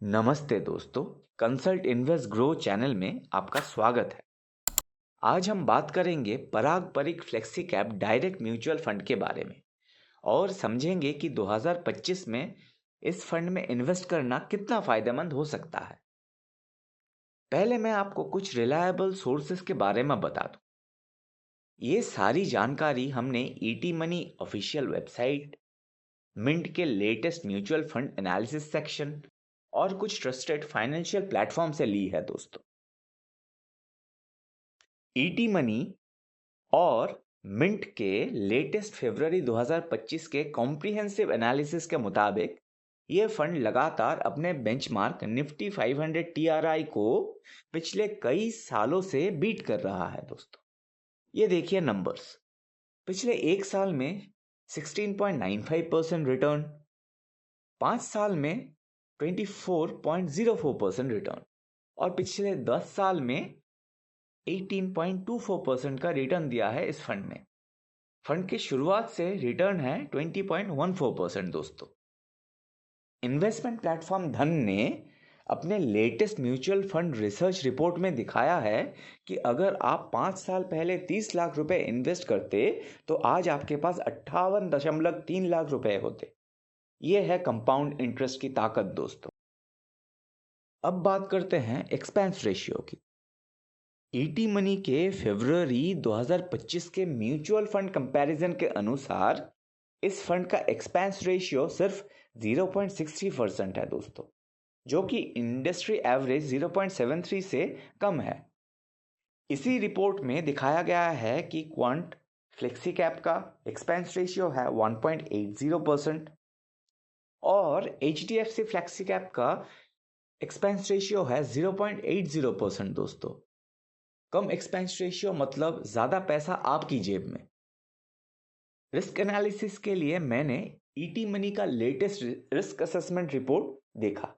नमस्ते दोस्तों। Consult invest grow channel में आपका स्वागत है। आज हम बात करेंगे Parag Parikh flexi cap direct mutual fund के बारे में और समझेंगे कि 2025 में इस फंड में इन्वेस्ट करना कितना फायदेमंद हो सकता है। पहले मैं आपको कुछ रिलायबल सोर्सेस के बारे में बता दूं। ये सारी जानकारी हमने ET money official website, mint के latest mutual fund analysis section और कुछ ट्रस्टेड फाइनेंशियल प्लेटफॉर्म से ली है दोस्तों। ईटी मनी और मिंट के लेटेस्ट फरवरी 2025 के कॉम्प्रिहेंसिव एनालिसिस के मुताबिक ये फंड लगातार अपने बेंचमार्क निफ्टी 500 टीआरआई को पिछले कई सालों से बीट कर रहा है दोस्तों। ये देखिए नंबर्स। पिछले एक साल में 16.95% रिटर्न, 5 साल में 24.04% रिटर्न और पिछले 10 साल में 18.24% का रिटर्न दिया है इस फंड ने। फंड की शुरुआत से रिटर्न है 20.14% दोस्तों। इन्वेस्टमेंट प्लेटफॉर्म धन ने अपने latest mutual fund research report में दिखाया है कि अगर आप 5 साल पहले 30 लाख रुपए इन्वेस्ट करते तो आज आपके पास 58.3 लाख रुपए होते। यह है कंपाउंड इंटरेस्ट की ताकत दोस्तों। अब बात करते हैं एक्सपेंस रेशियो की। ईटी मनी के फरवरी 2025 के म्यूचुअल फंड कंपैरिजन के अनुसार इस फंड का एक्सपेंस रेशियो सिर्फ 0.63% है दोस्तों, जो कि इंडस्ट्री एवरेज 0.73 से कम है। इसी रिपोर्ट में दिखाया गया है कि क्वांट फ्लेक्सी कैप का एक्सपेंस रेशियो है 1.80% और एचडीएफसी फ्लेक्सी कैप का एक्सपेंस रेशियो है 0.80% दोस्तों। कम एक्सपेंस रेशियो मतलब ज़्यादा पैसा आपकी जेब में। रिस्क एनालिसिस के लिए मैंने ईटी मनी का लेटेस्ट रिस्क असेसमेंट रिपोर्ट देखा।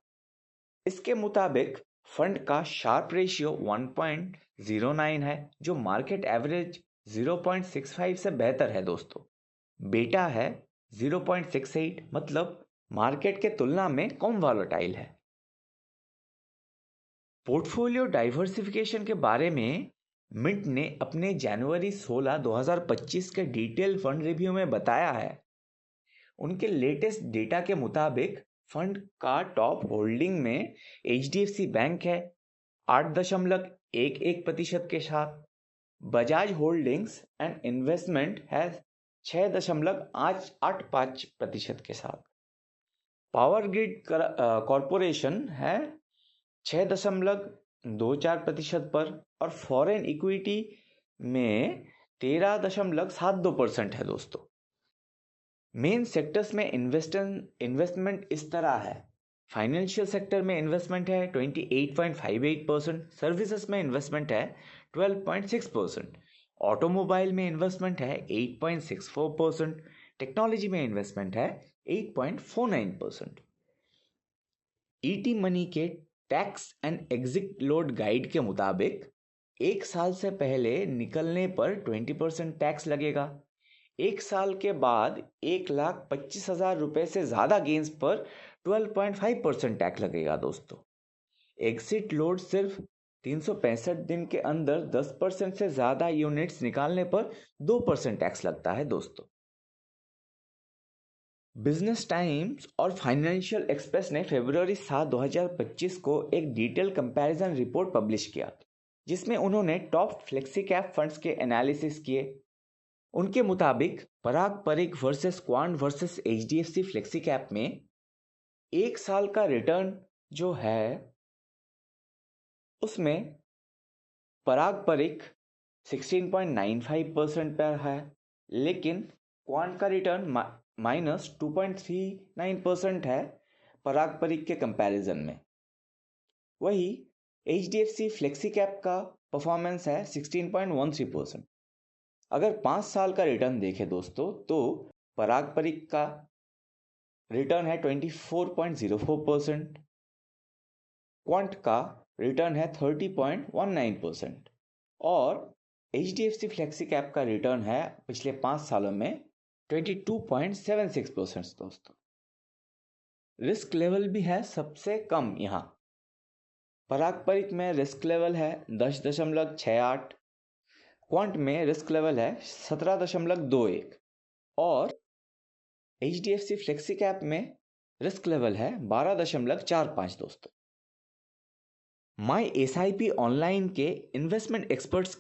इसके मुताबिक फंड का शार्प रेशियो 1.09 है, जो मार्केट एवरेज 0.65 से बेहतर है दोस्तों। बेटा है 0.68, मतलब मार्केट के तुलना में कम वॉलेटाइल है। पोर्टफोलियो डाइवर्सिफिकेशन के बारे में मिंट ने अपने जनवरी 16, 2025 के डिटेल फंड रिव्यू में बताया है। उनके लेटेस्ट डेटा के मुताबिक फंड का टॉप होल्डिंग में एचडीएफसी बैंक है 8.11% के साथ। बजाज होल्डिंग्स एंड इन्वेस्टमेंट है 6.85% के साथ। पावर ग्रिड कॉरपोरेशन है 6.24% पर और फॉरेन इक्विटी में 13.72% है दोस्तों। मेन सेक्टर्स में इन्वेस्टमेंट इस तरह है। फाइनेंशियल सेक्टर में इन्वेस्टमेंट है 28.58%, सर्विसेज में इन्वेस्टमेंट है 12.6%, ऑटोमोबाइल में इन्वेस्टमेंट है 8.64%, टेक्नोलॉजी में इन्वेस्टमेंट है 8.49%। ईटी मनी के tax and exit load guide के मुताबिक एक साल से पहले निकलने पर 20% टैक्स लगेगा। एक साल के बाद 1,25,000 रुपए से ज़्यादा गेंस पर 12.5% टैक्स लगेगा दोस्तों। एग्जिट लोड सिर्फ 365 दिन के अंदर 10% से ज़्यादा यूनिट्स निकालने पर 2% टैक्स लगता है दोस्तों। बिजनेस टाइम्स और फाइनेंशियल एक्सप्रेस ने फरवरी 7, 2025 को एक डिटेल कंपैरिजन रिपोर्ट पब्लिश किया, जिसमें उन्होंने टॉप फ्लेक्सी कैप फंड्स के एनालिसिस किए। उनके मुताबिक Parag Parikh versus Quant versus HDFC flexi cap में एक साल का रिटर्न जो है उसमें पराग परिक 16.95% पर है, लेकिन क्वांट का रिटर्न -2.39% है पराग परिक के कंपैरिजन में। वही एचडीएफसी फ्लेक्सी कैप का परफॉर्मेंस है 16.13%। अगर 5 साल का रिटर्न देखें दोस्तों तो पराग परिक का रिटर्न है 24.04%, क्वांट का रिटर्न है 30.19% और एचडीएफसी फ्लेक्सी कैप का रिटर्न है पिछले 5 सालों में 22.76% दोस्तों। रिस्क लेवल भी है सबसे कम यहाँ। पारंपरिक में रिस्क लेवल है 10.68, क्वांट में रिस्क लेवल है 17.21 और HDFC फ्लेक्सी कैप में रिस्क लेवल है 12.45 दोस्तों। माई SIP ऑनलाइन के इन्वेस्टमेंट एक्सपर्ट्स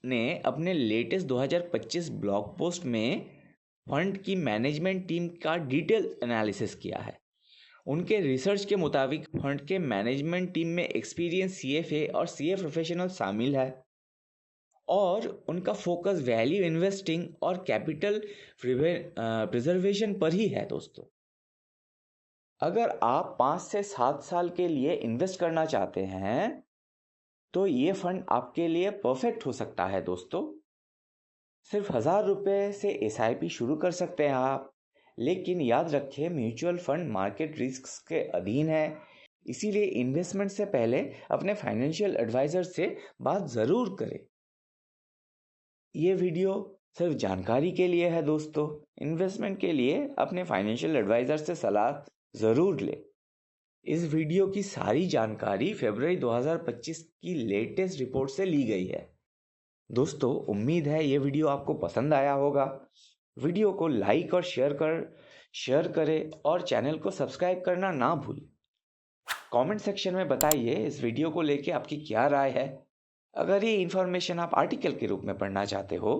ने अपने लेटेस्ट 2025 ब्लॉग पोस्ट में फंड की मैनेजमेंट टीम का डिटेल एनालिसिस किया है। उनके रिसर्च के मुताबिक फंड के मैनेजमेंट टीम में एक्सपीरियंस CFA और CA प्रोफेशनल शामिल है और उनका फोकस वैल्यू इन्वेस्टिंग और कैपिटल प्रिजर्वेशन पर ही है दोस्तों। अगर आप 5 से 7 साल के लिए इन्वेस्ट करना चाहते हैं तो ये फंड आपके लिए परफेक्ट हो सकता है दोस्तों। सिर्फ 1000 रुपये से SIP शुरू कर सकते हैं आप, लेकिन याद रखें म्यूचुअल फंड मार्केट रिस्क के अधीन है, इसीलिए इन्वेस्टमेंट से पहले अपने फाइनेंशियल एडवाइजर से बात ज़रूर करें। ये वीडियो सिर्फ जानकारी के लिए है दोस्तों। इन्वेस्टमेंट के लिए अपने फाइनेंशियल एडवाइजर से सलाह ज़रूर लें। इस वीडियो की सारी जानकारी फरवरी 2025 की लेटेस्ट रिपोर्ट से ली गई है। दोस्तों उम्मीद है ये वीडियो आपको पसंद आया होगा। वीडियो को लाइक और शेयर करें और चैनल को सब्सक्राइब करना ना भूलें। कमेंट सेक्शन में बताइए इस वीडियो को लेके आपकी क्या राय है। अगर ये इन्फॉर्मेशन आप आर्टिकल के रूप में पढ़ना चाहते हो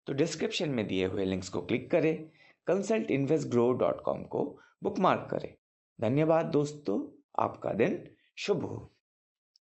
तो डिस्क्रिप्शन में दिए हुए लिंक्स को क्लिक करें, consultinvestgrow.com को बुकमार्क करें। धन्यवाद दोस्तों, आपका दिन शुभ हो।